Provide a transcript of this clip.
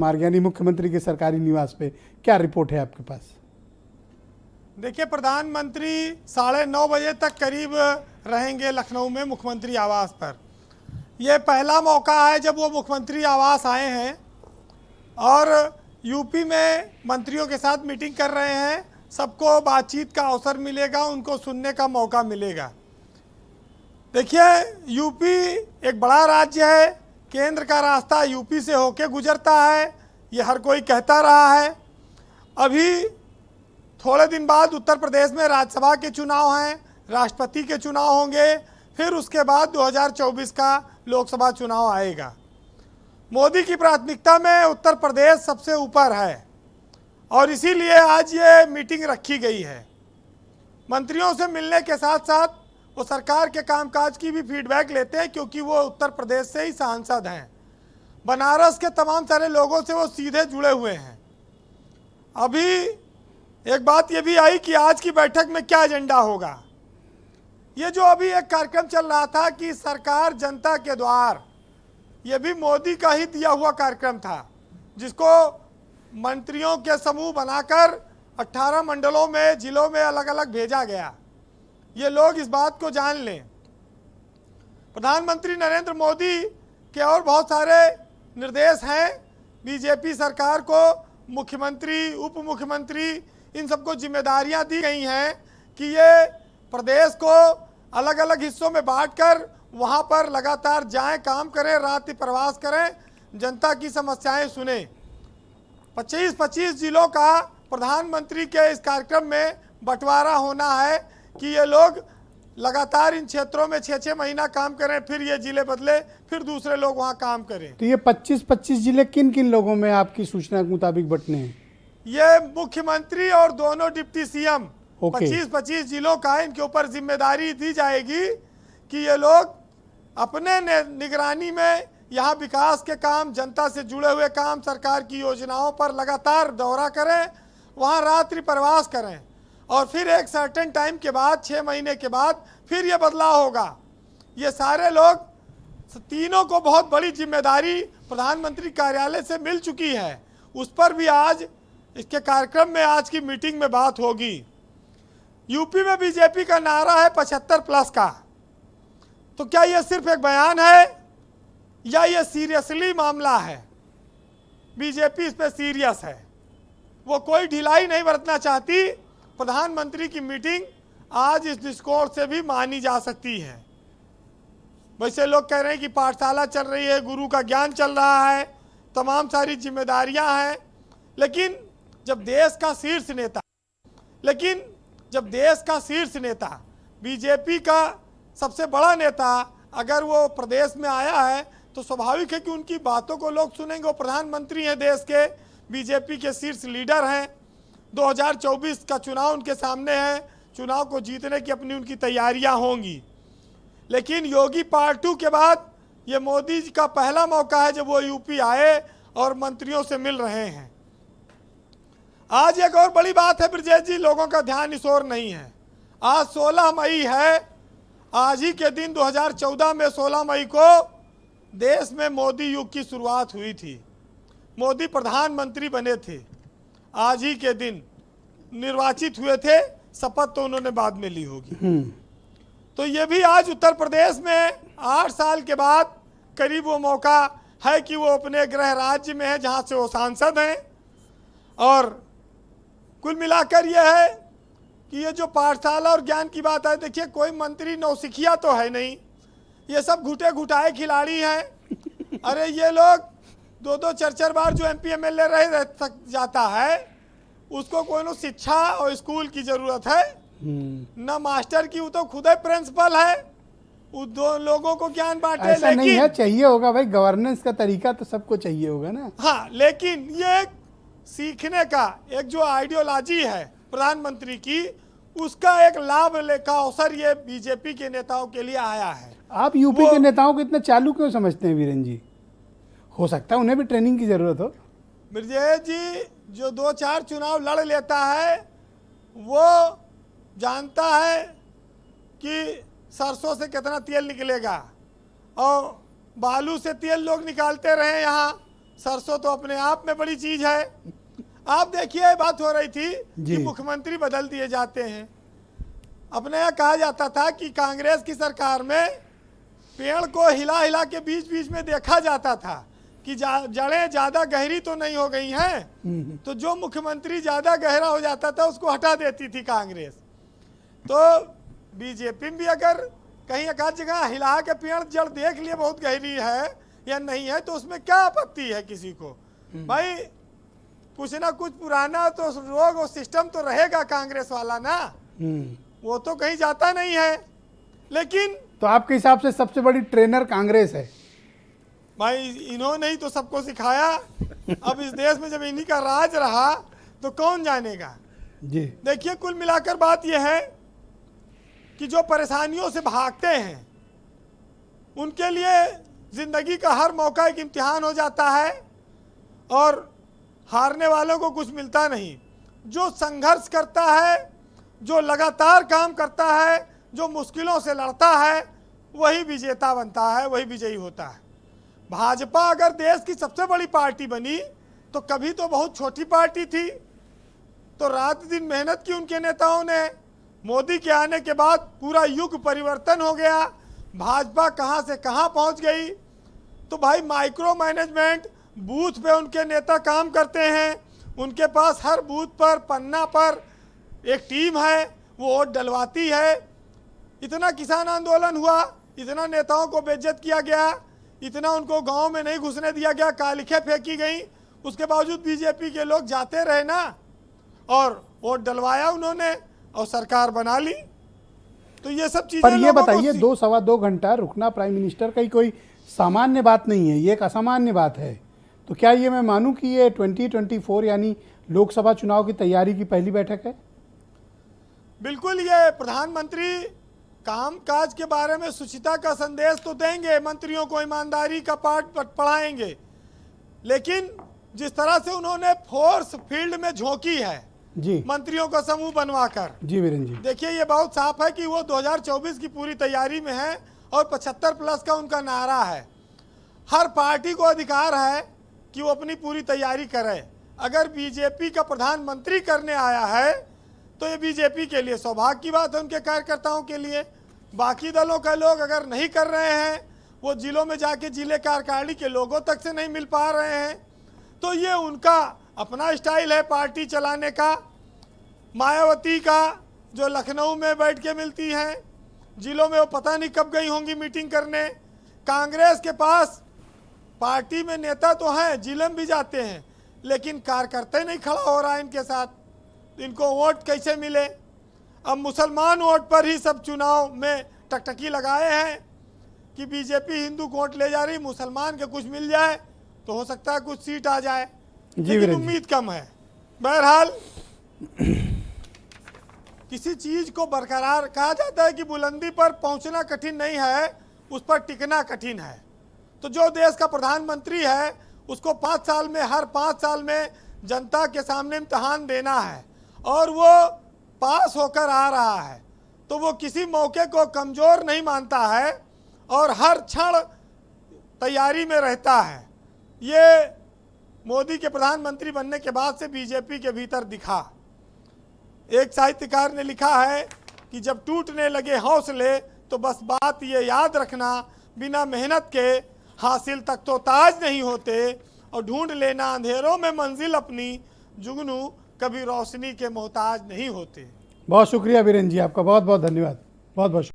मार्ग मुख्यमंत्री के सरकारी निवास पे क्या रिपोर्ट है आपके पास? देखिए, प्रधानमंत्री 9:30 बजे तक करीब रहेंगे लखनऊ में मुख्यमंत्री आवास पर। यह पहला मौका है जब वो मुख्यमंत्री आवास आए हैं और यूपी में मंत्रियों के साथ मीटिंग कर रहे हैं। सबको बातचीत का अवसर मिलेगा, उनको सुनने का मौका मिलेगा। देखिए, यूपी एक बड़ा राज्य है, केंद्र का रास्ता यूपी से होके गुजरता है, ये हर कोई कहता रहा है। अभी थोड़े दिन बाद उत्तर प्रदेश में राज्यसभा के चुनाव हैं, राष्ट्रपति के चुनाव होंगे, फिर उसके बाद 2024 का लोकसभा चुनाव आएगा। मोदी की प्राथमिकता में उत्तर प्रदेश सबसे ऊपर है और इसीलिए आज ये मीटिंग रखी गई है। मंत्रियों से मिलने के साथ साथ वो सरकार के कामकाज की भी फीडबैक लेते हैं, क्योंकि वो उत्तर प्रदेश से ही सांसद हैं। बनारस के तमाम सारे लोगों से वो सीधे जुड़े हुए हैं। अभी एक बात ये भी आई कि आज की बैठक में क्या एजेंडा होगा। ये जो अभी एक कार्यक्रम चल रहा था कि सरकार जनता के द्वार, ये भी मोदी का ही दिया हुआ कार्यक्रम था, जिसको मंत्रियों के समूह बनाकर 18 मंडलों में, जिलों में अलग अलग भेजा गया। ये लोग इस बात को जान लें, प्रधानमंत्री नरेंद्र मोदी के और बहुत सारे निर्देश हैं बीजेपी सरकार को। मुख्यमंत्री, उप मुख्यमंत्री, इन सबको जिम्मेदारियां दी गई हैं कि ये प्रदेश को अलग अलग हिस्सों में बांटकर वहां पर लगातार जाएं, काम करें, रात्रि प्रवास करें, जनता की समस्याएं सुने। 25-25 जिलों का प्रधानमंत्री के इस कार्यक्रम में बंटवारा होना है कि ये लोग लगातार इन क्षेत्रों में 6-6 महीना काम करें, फिर ये जिले बदले, फिर दूसरे लोग वहां काम करें। तो ये 25-25 जिले किन किन लोगों में आपकी सूचना के मुताबिक बंटने हैं? ये मुख्यमंत्री और दोनों डिप्टी सीएम 25-25 जिलों का, इनके ऊपर जिम्मेदारी दी जाएगी कि ये लोग अपने निगरानी में यहाँ विकास के काम, जनता से जुड़े हुए काम, सरकार की योजनाओं पर लगातार दौरा करें, वहाँ रात्रि प्रवास करें और फिर एक सर्टेन टाइम के बाद, 6 महीने के बाद फिर ये बदलाव होगा। ये सारे लोग, तीनों को बहुत बड़ी जिम्मेदारी प्रधानमंत्री कार्यालय से मिल चुकी है। उस पर भी आज इसके कार्यक्रम में, आज की मीटिंग में बात होगी। यूपी में बीजेपी का नारा है 75+ का। तो क्या ये सिर्फ एक बयान है या ये सीरियसली मामला है? बीजेपी इस पे सीरियस है, वो कोई ढिलाई नहीं बरतना चाहती। प्रधानमंत्री की मीटिंग आज इस दृष्टिकोण से भी मानी जा सकती है। वैसे लोग कह रहे हैं कि पाठशाला चल रही है, गुरु का ज्ञान चल रहा है, तमाम सारी जिम्मेदारियां हैं, लेकिन जब देश का शीर्ष नेता, बीजेपी का सबसे बड़ा नेता अगर वो प्रदेश में आया है तो स्वाभाविक है कि उनकी बातों को लोग सुनेंगे। वो प्रधानमंत्री हैं देश के, बीजेपी के शीर्ष लीडर हैं। 2024 का चुनाव उनके सामने है, चुनाव को जीतने की अपनी उनकी तैयारियां होंगी। लेकिन योगी पार्ट 2 के बाद ये मोदी जी का पहला मौका है जब वो यूपी आए और मंत्रियों से मिल रहे हैं। आज एक और बड़ी बात है ब्रजेश जी, लोगों का ध्यान इस ओर नहीं है। आज 16 मई है। आज ही के दिन 2014 में 16 मई को देश में मोदी युग की शुरुआत हुई थी। मोदी प्रधानमंत्री बने थे, आज ही के दिन निर्वाचित हुए थे। शपथ तो उन्होंने बाद में ली होगी। तो ये भी आज उत्तर प्रदेश में 8 साल के बाद करीब वो मौका है कि वो अपने गृह राज्य में है जहाँ से वो सांसद हैं। और कुल मिलाकर ये है कि ये जो पाठशाला और ज्ञान की बात है, देखिए कोई मंत्री नौसिखिया तो है नहीं, ये सब घुटे घुटाए खिलाड़ी हैं। अरे ये लोग 2-2 4-4 बार जो MP MLA रह जाता है, उसको कोई न शिक्षा और स्कूल की जरूरत है न मास्टर की, वो तो खुद ही प्रिंसिपल है, वो दो लोगों को ज्ञान बांटे। ऐसा लेकिन नहीं है, चाहिए होगा भाई, गवर्नेंस का तरीका तो सबको चाहिए होगा ना। हाँ, लेकिन ये सीखने का एक जो आइडियोलॉजी है प्रधानमंत्री की, उसका एक लाभ का अवसर ये बीजेपी के नेताओं के लिए आया है। आप यूपी के नेताओं को इतना चालू क्यों समझते हैं वीरेन जी? हो सकता है उन्हें भी ट्रेनिंग की जरूरत हो। ब्रजेश जी जो 2-4 चुनाव लड़ लेता है वो जानता है कि सरसों से कितना तेल निकलेगा, और बालू से तेल लोग निकालते रहे यहाँ, सरसों तो अपने आप में बड़ी चीज है। आप देखिए, बात हो रही थी जी। कि मुख्यमंत्री बदल दिए जाते हैं। अपने यहाँ कहा जाता था कि कांग्रेस की सरकार में पेड़ को हिला हिला के बीच बीच में देखा जाता था कि जड़ें ज्यादा गहरी तो नहीं हो गई हैं, तो जो मुख्यमंत्री ज्यादा गहरा हो जाता था उसको हटा देती थी कांग्रेस। तो बीजेपी भी अगर कहीं एक आध जगह हिला के पेड़ जड़ देख लिए बहुत गहरी है या नहीं है, तो उसमें क्या आपत्ति है किसी को? भाई कुछ ना कुछ पुराना तो रोग और सिस्टम तो रहेगा कांग्रेस वाला ना, वो तो कहीं जाता नहीं है। लेकिन तो आपके हिसाब से सबसे बड़ी ट्रेनर कांग्रेस है? भाई इन्होंने ही तो सबको सिखाया। अब इस देश में जब इन्हीं का राज रहा तो कौन जानेगा। जी। देखिए, कुल मिलाकर बात यह है कि जो परेशानियों से भागते हैं उनके लिए जिंदगी का हर मौका एक इम्तिहान हो जाता है और हारने वालों को कुछ मिलता नहीं। जो संघर्ष करता है, जो लगातार काम करता है, जो मुश्किलों से लड़ता है, वही विजेता बनता है, वही विजयी होता है। भाजपा अगर देश की सबसे बड़ी पार्टी बनी तो कभी तो बहुत छोटी पार्टी थी, तो रात दिन मेहनत की उनके नेताओं ने। मोदी के आने के बाद पूरा युग परिवर्तन हो गया, भाजपा कहां से कहां पहुंच गई। तो भाई माइक्रो मैनेजमेंट, बूथ पे उनके नेता काम करते हैं, उनके पास हर बूथ पर पन्ना पर एक टीम है, वो वोट डलवाती है। इतना किसान आंदोलन हुआ, इतना नेताओं को बेइज्जत किया गया, इतना उनको गांव में नहीं घुसने दिया गया, कालिखें फेंकी गई, उसके बावजूद बीजेपी के लोग जाते रहे ना, और वोट डलवाया उन्होंने और सरकार बना ली। तो ये सब चीजें पर ये बताइए, 2-2.25 घंटा रुकना प्राइम मिनिस्टर का ही कोई सामान्य बात नहीं है, ये एक असामान्य बात है। तो क्या ये मैं मानूं कि ये 2024 यानी लोकसभा चुनाव की तैयारी की पहली बैठक है? बिल्कुल, ये प्रधानमंत्री कामकाज के बारे में शुचिता का संदेश तो देंगे, मंत्रियों को ईमानदारी का पाठ पढ़ाएंगे, लेकिन जिस तरह से उन्होंने फोर्स फील्ड में झोंकी है जी, मंत्रियों का समूह बनवाकर, जी वीरेंद्र जी, देखिए ये बहुत साफ है कि वो 2024 की पूरी तैयारी में है और 75+ का उनका नारा है। हर पार्टी को अधिकार है कि वो अपनी पूरी तैयारी करे। अगर बीजेपी का प्रधानमंत्री करने आया है तो ये बीजेपी के लिए सौभाग्य की बात है, उनके कार्यकर्ताओं के लिए। बाकी दलों के लोग अगर नहीं कर रहे हैं, वो जिलों में जाके जिले कार्यकारिणी के लोगों तक से नहीं मिल पा रहे हैं, तो ये उनका अपना स्टाइल है पार्टी चलाने का। मायावती का जो लखनऊ में बैठ के मिलती हैं, जिलों में वो पता नहीं कब गई होंगी मीटिंग करने। कांग्रेस के पास पार्टी में नेता तो हैं, जिले में भी जाते हैं, लेकिन कार्यकर्ता नहीं खड़ा हो रहा है इनके साथ, इनको वोट कैसे मिले? अब मुसलमान वोट पर ही सब चुनाव में टकटकी लगाए हैं कि बीजेपी हिंदू वोट ले जा रही, मुसलमान के कुछ मिल जाए तो हो सकता है कुछ सीट आ जाए, लेकिन उम्मीद कम है। बहरहाल किसी चीज को बरकरार, कहा जाता है कि बुलंदी पर पहुंचना कठिन नहीं है, उस पर टिकना कठिन है। तो जो देश का प्रधानमंत्री है उसको 5 साल में, हर 5 साल में जनता के सामने इम्तिहान देना है और वो पास होकर आ रहा है, तो वो किसी मौके को कमजोर नहीं मानता है और हर क्षण तैयारी में रहता है। ये मोदी के प्रधानमंत्री बनने के बाद से बीजेपी के भीतर दिखा। एक साहित्यकार ने लिखा है कि जब टूटने लगे हौसले तो बस बात ये याद रखना, बिना मेहनत के हासिल तक तो ताज नहीं होते, और ढूंढ लेना अंधेरों में मंजिल अपनी, जुगनू कभी रोशनी के मोहताज नहीं होते। बहुत शुक्रिया वीरेंद्र जी, आपका बहुत बहुत धन्यवाद, बहुत बहुत शुक्रिया।